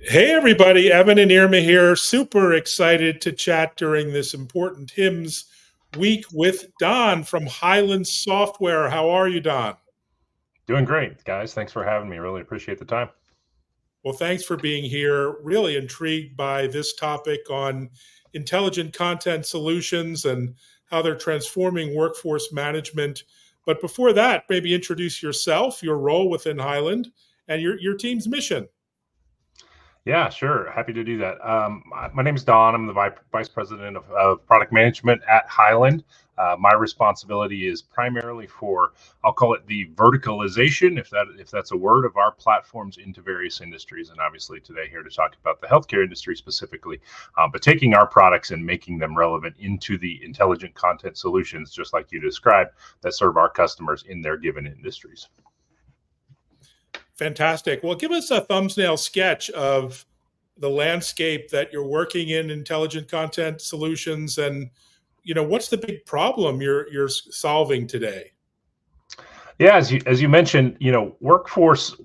Hey everybody, Evan and Irma here. Super excited to chat during this important HIMSS week with Don from Hyland Software. How are you, Don? Doing great, guys. Thanks for having me. Really appreciate the time. Well, thanks for being here. Really intrigued by this topic on intelligent content solutions and how they're transforming workforce management. But before that, maybe introduce yourself, your role within Hyland, and your team's mission. Yeah, sure. Happy to do that. My name is Don. I'm the Vice President of Product Management at Hyland. My responsibility is primarily for, I'll call it the verticalization, if that's a word, of our platforms into various industries. And obviously today here to talk about the healthcare industry specifically, but taking our products and making them relevant into the intelligent content solutions, just like you described, that serve our customers in their given industries. Fantastic. Well, give us a thumbnail sketch of the landscape that you're working in intelligent content solutions and what's the big problem you're solving today? Yeah, as you mentioned, workforce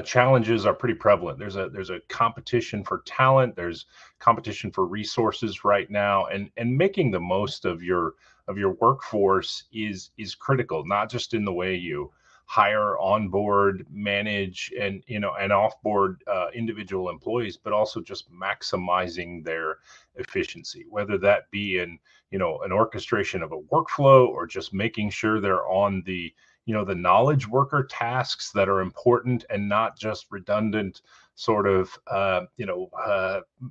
challenges are pretty prevalent. There's a competition for talent. There's competition for resources right now, and making the most of your workforce is critical. Not just in the way you hire, onboard, manage, and offboard individual employees, but also just maximizing their efficiency. Whether that be in an orchestration of a workflow or just making sure they're on the knowledge worker tasks that are important and not just redundant sort of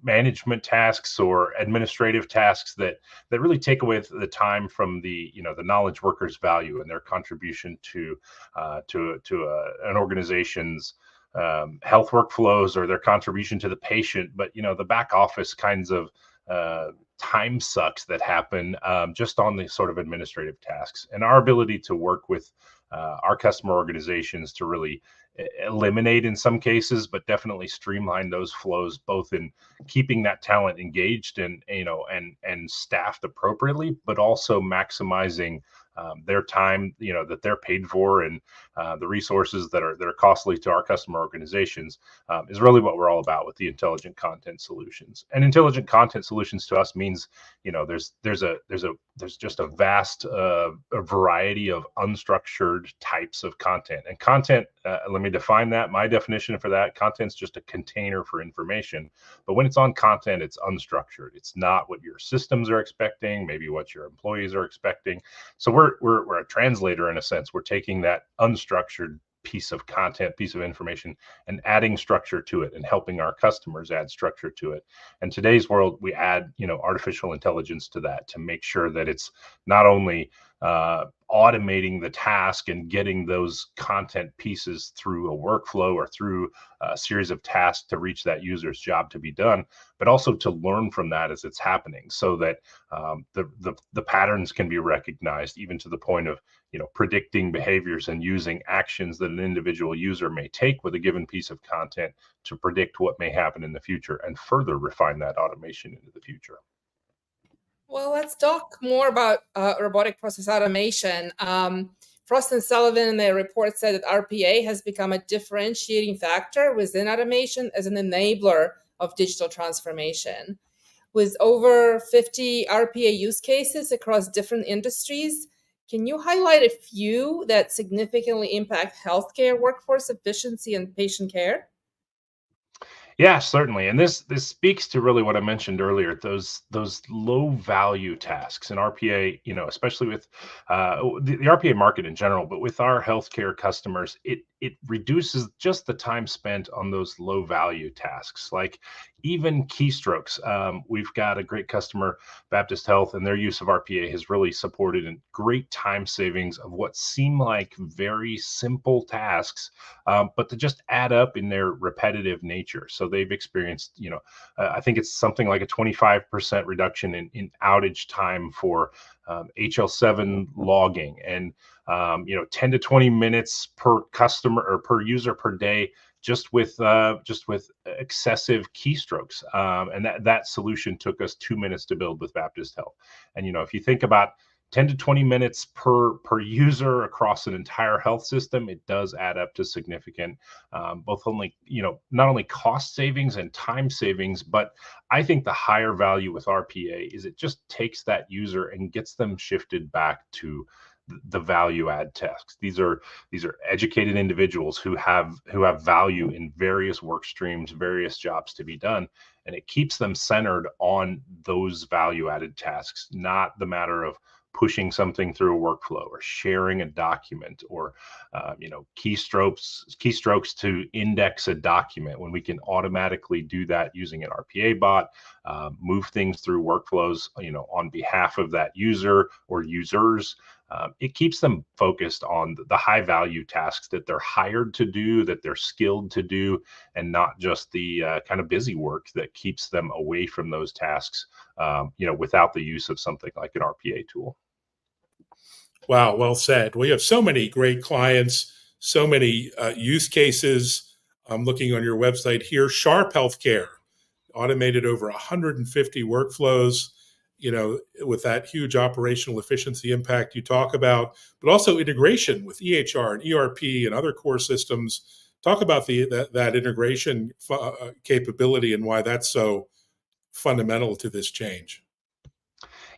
management tasks or administrative tasks that really take away the time from the knowledge workers value and their contribution to an organization's health workflows or their contribution to the patient. But the back office kinds of time sucks that happen just on the sort of administrative tasks, and our ability to work with our customer organizations to really eliminate in some cases, but definitely streamline those flows, both in keeping that talent engaged and staffed appropriately, but also maximizing their time, that they're paid for, and the resources that are costly to our customer organizations, is really what we're all about with the intelligent content solutions. And intelligent content solutions to us means, there's just a vast a variety of unstructured types of content. And content, let me define that. My definition for that: content's just a container for information. But when it's on content, it's unstructured. It's not what your systems are expecting, maybe what your employees are expecting. So we're a translator in a sense. We're taking that unstructured piece of content, piece of information, and adding structure to it and helping our customers add structure to it. And today's world, we add artificial intelligence to that to make sure that it's not only automating the task and getting those content pieces through a workflow or through a series of tasks to reach that user's job to be done, but also to learn from that as it's happening, so that the patterns can be recognized, even to the point of predicting behaviors and using actions that an individual user may take with a given piece of content to predict what may happen in the future and further refine that automation into the future. Well, let's talk more about robotic process automation. Frost and Sullivan in their report said that RPA has become a differentiating factor within automation as an enabler of digital transformation. With over 50 RPA use cases across different industries, can you highlight a few that significantly impact healthcare workforce efficiency and patient care? Yeah, certainly. And this speaks to really what I mentioned earlier, those low value tasks. And RPA, especially with the RPA market in general, but with our healthcare customers, it reduces just the time spent on those low value tasks, like even keystrokes. We've got a great customer, Baptist Health, and their use of RPA has really supported a great time savings of what seem like very simple tasks, but to just add up in their repetitive nature. So they've experienced, I think it's something like a 25% reduction in outage time for HL7 logging, and 10 to 20 minutes per customer or per user per day, just with excessive keystrokes. And that solution took us 2 minutes to build with Baptist Health. And if you think about 10 to 20 minutes per user across an entire health system, it does add up to significant, both only, not only cost savings and time savings, but I think the higher value with RPA is it just takes that user and gets them shifted back to the value add tasks. These are educated individuals who have value in various work streams, various jobs to be done, and it keeps them centered on those value added tasks, not the matter of pushing something through a workflow or sharing a document or keystrokes to index a document, when we can automatically do that using an RPA bot, move things through workflows on behalf of that user or users. It keeps them focused on the high value tasks that they're hired to do, that they're skilled to do, and not just the kind of busy work that keeps them away from those tasks, without the use of something like an RPA tool. Wow, well said. We have so many great clients, so many use cases. I'm looking on your website here. Sharp Healthcare automated over 150 workflows, with that huge operational efficiency impact you talk about, but also integration with EHR and ERP and other core systems. Talk about that integration capability and why that's so fundamental to this change.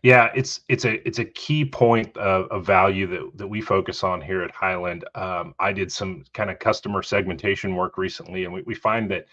Yeah, it's a key point of value that we focus on here at Hyland. I did some kind of customer segmentation work recently, and we find that,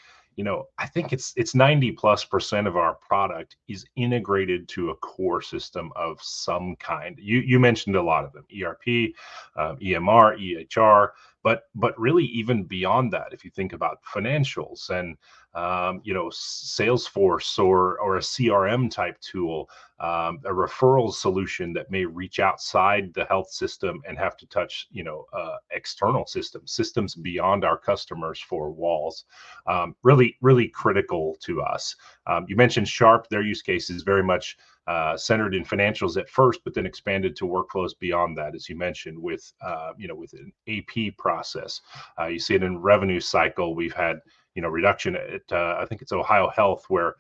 I think it's 90+% of our product is integrated to a core system of some kind. You mentioned a lot of them: ERP, EMR, EHR, but really even beyond that, if you think about financials and Salesforce or a CRM type tool, a referral solution that may reach outside the health system and have to touch, external systems beyond our customers' four walls. Really critical to us. You mentioned Sharp. Their use case is very much centered in financials at first, but then expanded to workflows beyond that, as you mentioned, with an AP process. You see it in revenue cycle. We've had reduction at I think it's Ohio Health, where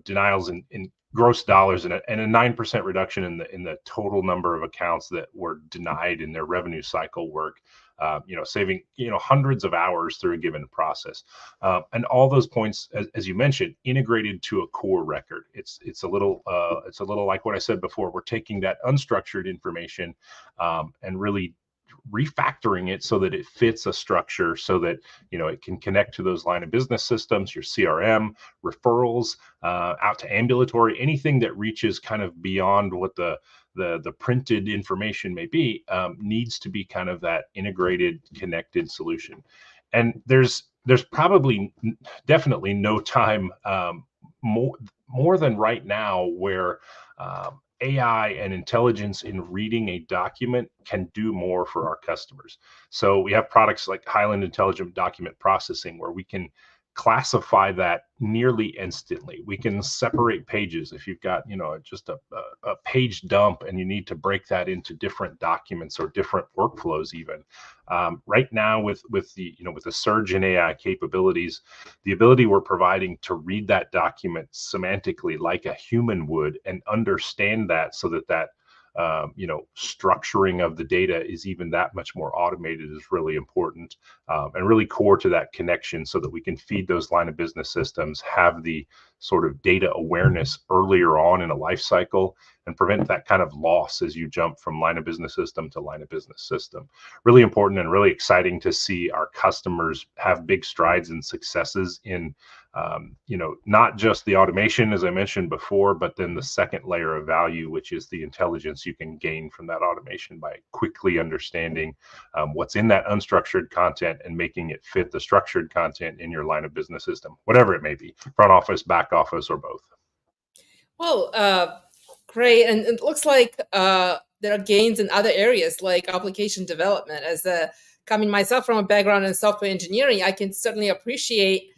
denials in gross dollars and a 9% reduction in the total number of accounts that were denied in their revenue cycle work, saving hundreds of hours through a given process, and all those points, as you mentioned, integrated to a core record. It's a little like what I said before. We're taking that unstructured information and really refactoring it so that it fits a structure, so that it can connect to those line of business systems, your CRM, referrals, out to ambulatory, anything that reaches kind of beyond what the printed information may be, needs to be kind of that integrated, connected solution. And there's definitely no time more than right now where AI and intelligence in reading a document can do more for our customers. So we have products like Hyland Intelligent Document Processing, where we can classify that nearly instantly. We can separate pages. If you've got just a page dump and you need to break that into different documents or different workflows, even right now with the surge in AI capabilities, the ability we're providing to read that document semantically like a human would and understand that, so that structuring of the data is even that much more automated, is really important, and really core to that connection, so that we can feed those line of business systems, have the sort of data awareness earlier on in a life cycle, and prevent that kind of loss as you jump from line of business system to line of business system. Really important and really exciting to see our customers have big strides and successes in not just the automation, as I mentioned before, but then the second layer of value, which is the intelligence you can gain from that automation by quickly understanding what's in that unstructured content and making it fit the structured content in your line of business system, whatever it may be, front office, back office, or both. Well, great. And it looks like there are gains in other areas like application development. As coming myself from a background in software engineering, I can certainly appreciate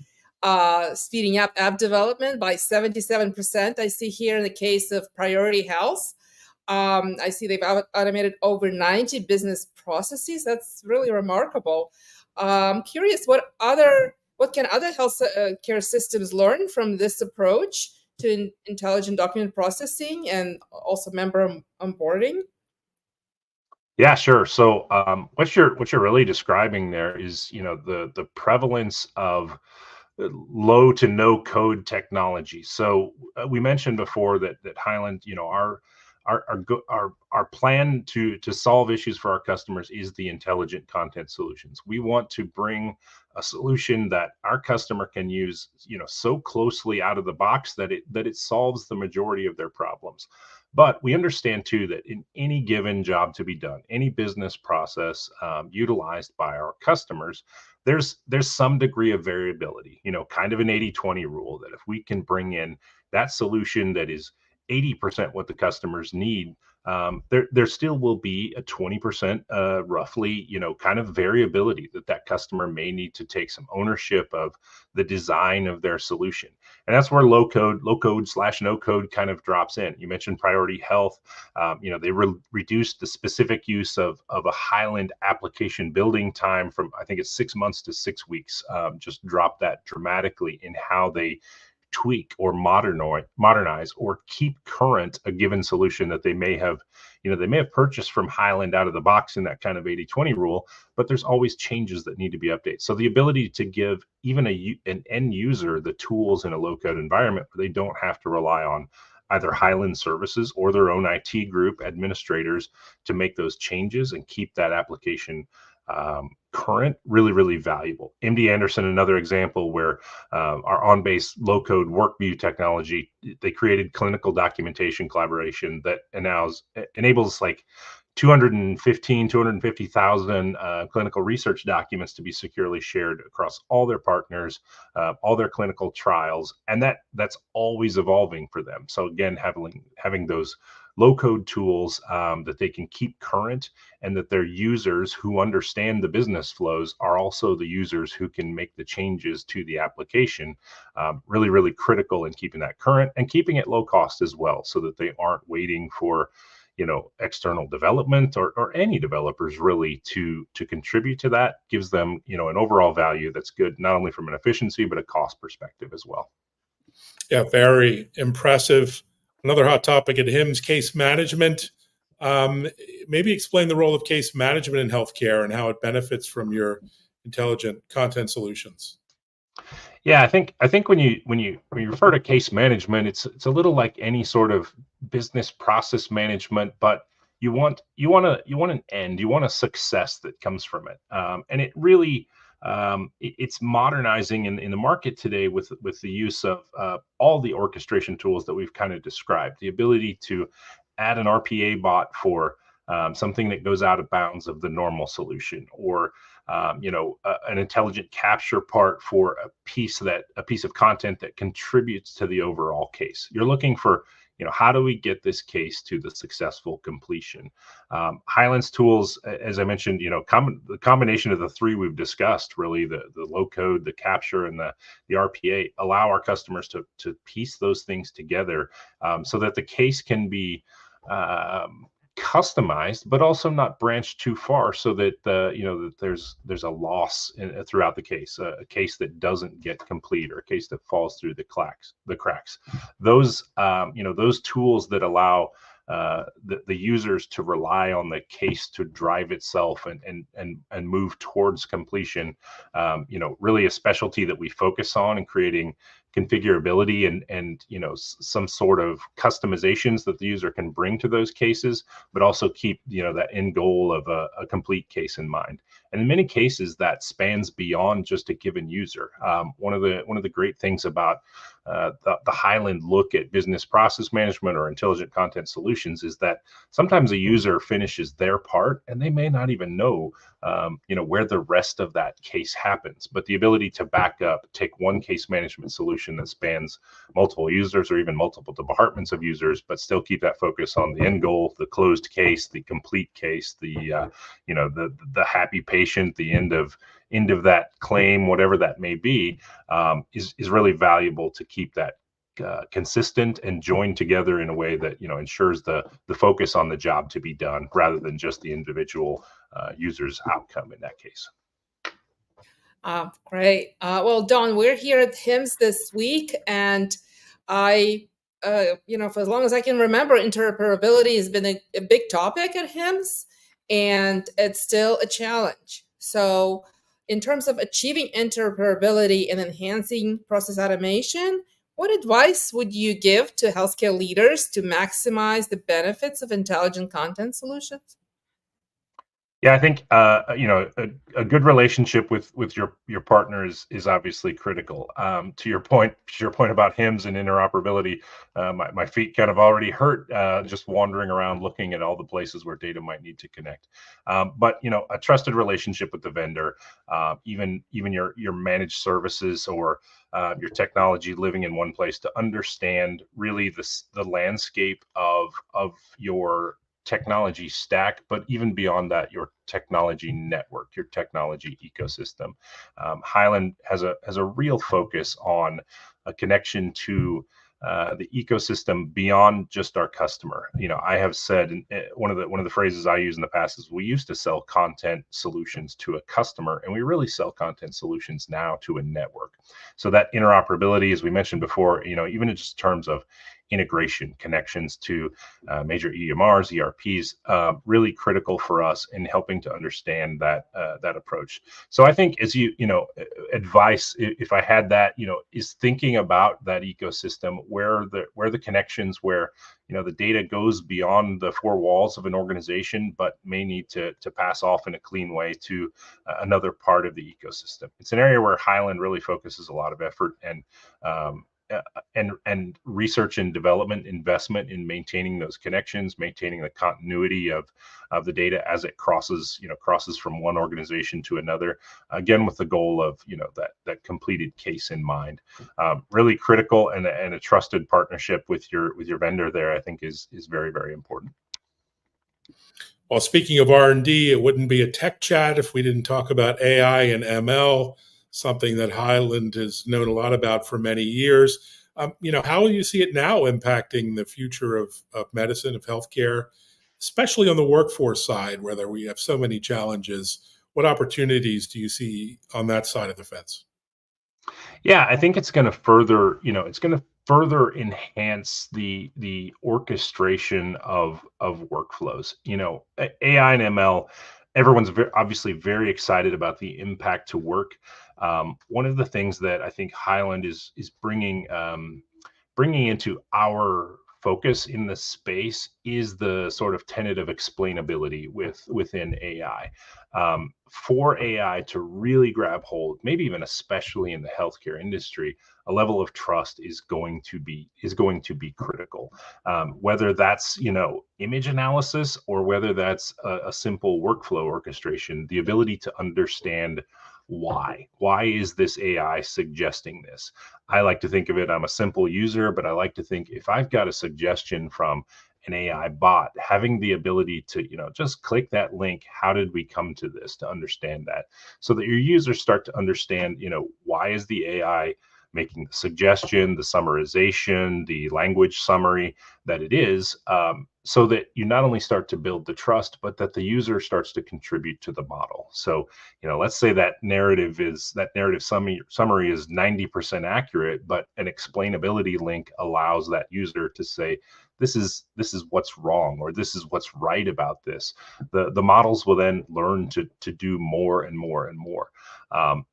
speeding up app development by 77%. I see here in the case of Priority Health, I see they've automated over 90 business processes. That's really remarkable. I'm curious, what can other health care systems learn from this approach to intelligent document processing and also member onboarding? Yeah, sure. So, what you're really describing there is, the prevalence of low to no code technology. So, we mentioned before that Hyland, our plan to solve issues for our customers is the intelligent content solutions. We want to bring a solution that our customer can use, so closely out of the box that it solves the majority of their problems. But we understand too that in any given job to be done, any business process utilized by our customers, there's some degree of variability, kind of an 80-20 rule, that if we can bring in that solution that is 80% what the customers need, there still will be a 20% roughly, kind of variability that customer may need to take some ownership of the design of their solution. And that's where low code slash no code kind of drops in. You mentioned Priority Health. They reduced the specific use of a Hyland application building time from, I think it's 6 months to 6 weeks. Just dropped that dramatically in how they tweak or modernize or keep current a given solution that they may have purchased from Hyland out of the box in that kind of 80-20 rule, but there's always changes that need to be updated. So the ability to give even an end user the tools in a low code environment where they don't have to rely on either Hyland services or their own IT group administrators to make those changes and keep that application current, really, really valuable. MD Anderson, another example where our on-base low-code workview technology, they created clinical documentation collaboration that enables like 250,000 clinical research documents to be securely shared across all their partners, all their clinical trials, and that's always evolving for them. So again, having those low-code tools that they can keep current, and that their users who understand the business flows are also the users who can make the changes to the application, really, really critical in keeping that current and keeping it low cost as well, so that they aren't waiting for external development or any developers really to contribute to that. Gives them an overall value that's good, not only from an efficiency but a cost perspective as well. Yeah, very impressive. Another hot topic at HIMSS, case management. Maybe explain the role of case management in healthcare and how it benefits from your intelligent content solutions. Yeah, I think when you refer to case management, it's a little like any sort of business process management, but you want an end, you want a success that comes from it, and it really it's modernizing in the market today with the use of all the orchestration tools that we've kind of described. The ability to add an RPA bot for something that goes out of bounds of the normal solution, or an intelligent capture part for a piece of content that contributes to the overall case. You're looking for, how do we get this case to the successful completion? Hyland's tools, as I mentioned, the combination of the three we've discussed, really the low code, the capture, and the RPA, allow our customers to piece those things together, so that the case can be customized, but also not branched too far, so that that there's a loss throughout the case, a case that doesn't get complete, or a case that falls through the cracks. Those those tools that allow the users to rely on the case to drive itself and move towards completion, really a specialty that we focus on in creating configurability and some sort of customizations that the user can bring to those cases, but also keep that end goal of a complete case in mind. And in many cases, that spans beyond just a given user. One of the great things about the Hyland look at business process management or intelligent content solutions is that sometimes a user finishes their part and they may not even know where the rest of that case happens. But the ability to back up, take one case management solution that spans multiple users or even multiple departments of users, but still keep that focus on the end goal, the closed case, the complete case, the happy patient, the end of that claim, whatever that may be, is really valuable to keep that consistent and joined together in a way that ensures the focus on the job to be done, rather than just the individual user's outcome in that case. Great. Well, Don, we're here at HIMSS this week, and For as long as I can remember, interoperability has been a big topic at HIMSS, and it's still a challenge. So in terms of achieving interoperability and enhancing process automation, what advice would you give to healthcare leaders to maximize the benefits of intelligent content solutions? Yeah, I think a good relationship with your partner is obviously critical. To your point about HIMSS and interoperability, my feet kind of already hurt just wandering around looking at all the places where data might need to connect. But a trusted relationship with the vendor, even your managed services or your technology living in one place to understand really the landscape of your technology stack, but even beyond that, your technology network, your technology ecosystem. Hyland has a real focus on a connection to the ecosystem beyond just our customer. I have said one of the phrases I use in the past is we used to sell content solutions to a customer, and we really sell content solutions now to a network. So that interoperability, as we mentioned before, even in just terms of integration connections to major EMRs, ERPs, really critical for us in helping to understand that approach. So I think as advice, if I had that, is thinking about that ecosystem where the connections, where the data goes beyond the four walls of an organization, but may need to pass off in a clean way to another part of the ecosystem. It's an area where Hyland really focuses a lot of effort and research and development investment in maintaining those connections, maintaining the continuity of the data as it crosses from one organization to another, again with the goal of that completed case in mind. Really critical, and a trusted partnership with your vendor there, I think is very, very important. Well, speaking of R&D, it wouldn't be a tech chat if we didn't talk about AI and ML, something that Hyland has known a lot about for many years. How do you see it now impacting the future of medicine, of healthcare, especially on the workforce side, where we have so many challenges? What opportunities do you see on that side of the fence? Yeah, I think it's going to further enhance the orchestration of workflows. AI and ML, everyone's obviously very excited about the impact to work. One of the things that I think Hyland is bringing into our focus in the space is the sort of tenet of explainability within AI. For AI to really grab hold, maybe even especially in the healthcare industry, a level of trust is going to be critical. Whether that's image analysis or whether that's a simple workflow orchestration, the ability to understand why is this AI suggesting this? I like to think of it, I'm a simple user, but I like to think if I've got a suggestion from an AI bot, having the ability to just click that link, how did we come to this, to understand that, so that your users start to understand why is the AI making the suggestion, the summarization, the language summary that it is, so that you not only start to build the trust, but that the user starts to contribute to the model. So, let's say that narrative summary is 90% accurate, but an explainability link allows that user to say, this is what's wrong, or this is what's right about this. The models will then learn to do more and more and more.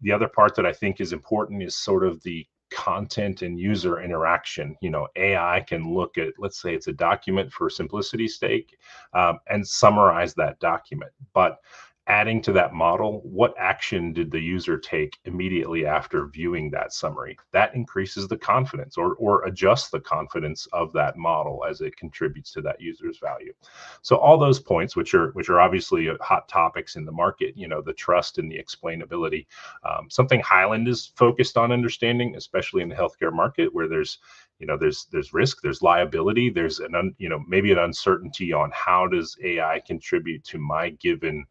The other part that I think is important is sort of the content and user interaction. AI can look at, let's say it's a document for simplicity's sake, and summarize that document. But adding to that model, what action did the user take immediately after viewing that summary? That increases the confidence or adjusts the confidence of that model as it contributes to that user's value. So all those points, which are obviously hot topics in the market, the trust and the explainability, something Hyland is focused on understanding, especially in the healthcare market, where there's risk, there's liability, there's maybe an uncertainty on how does AI contribute to my given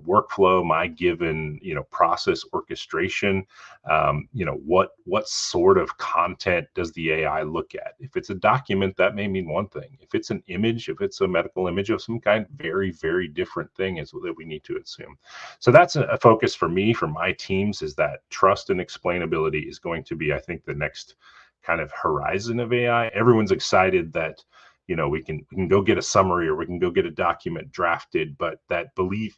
workflow, my given process orchestration. What sort of content does the AI look at? If it's a document, that may mean one thing. If it's an image, if it's a medical image of some kind, very, very different thing is that we need to assume. So that's a focus for me, for my teams, is that trust and explainability is going to be, I think, the next kind of horizon of AI. Everyone's excited that, we can go get a summary, or we can go get a document drafted, but that belief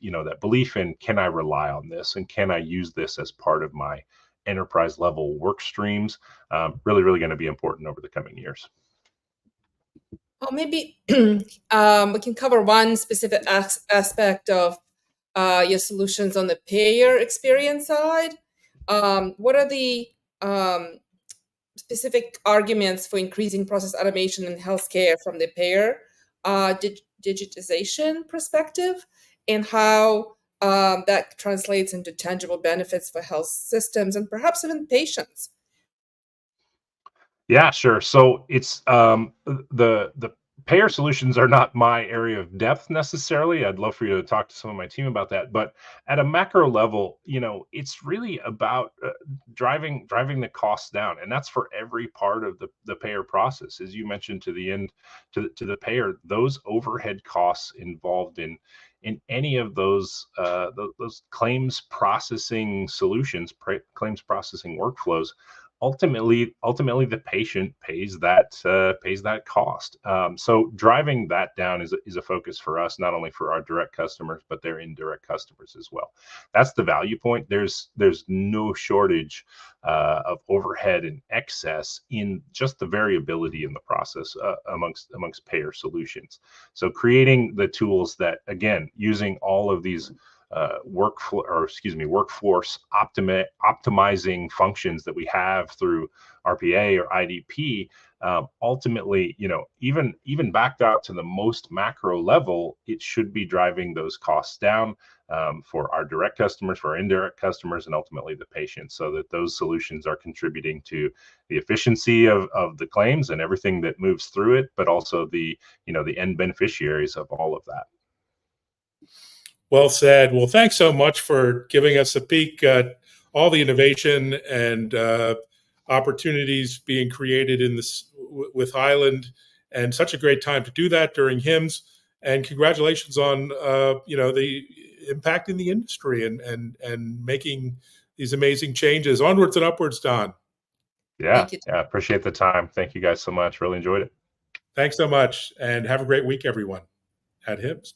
in, can I rely on this, and can I use this as part of my enterprise level work streams, really, really going to be important over the coming years. Well, maybe we can cover one specific aspect of your solutions on the payer experience side. What are the specific arguments for increasing process automation in healthcare from the payer digitization perspective, and how that translates into tangible benefits for health systems and perhaps even patients? Yeah, sure. So it's the payer solutions are not my area of depth necessarily. I'd love for you to talk to some of my team about that. But at a macro level, it's really about driving the costs down, and that's for every part of the payer process. As you mentioned, to the end, to the payer, those overhead costs involved in any of those claims processing solutions, claims processing workflows, ultimately the patient pays that cost. So driving that down is a focus for us, not only for our direct customers, but their indirect customers as well. That's the value point. There's no shortage of overhead and excess in just the variability in the process amongst payer solutions. So creating the tools that, again, using all of these workforce optimizing functions that we have through RPA or IDP, ultimately, even backed out to the most macro level, it should be driving those costs down for our direct customers, for our indirect customers, and ultimately the patients, so that those solutions are contributing to the efficiency of the claims and everything that moves through it, but also the end beneficiaries of all of that. Well said. Well, thanks so much for giving us a peek at all the innovation and opportunities being created in this with Hyland, and such a great time to do that during HIMSS. And congratulations on the impact in the industry and making these amazing changes. Onwards and upwards, Don. Yeah, appreciate the time. Thank you guys so much. Really enjoyed it. Thanks so much, and have a great week, everyone, at HIMSS.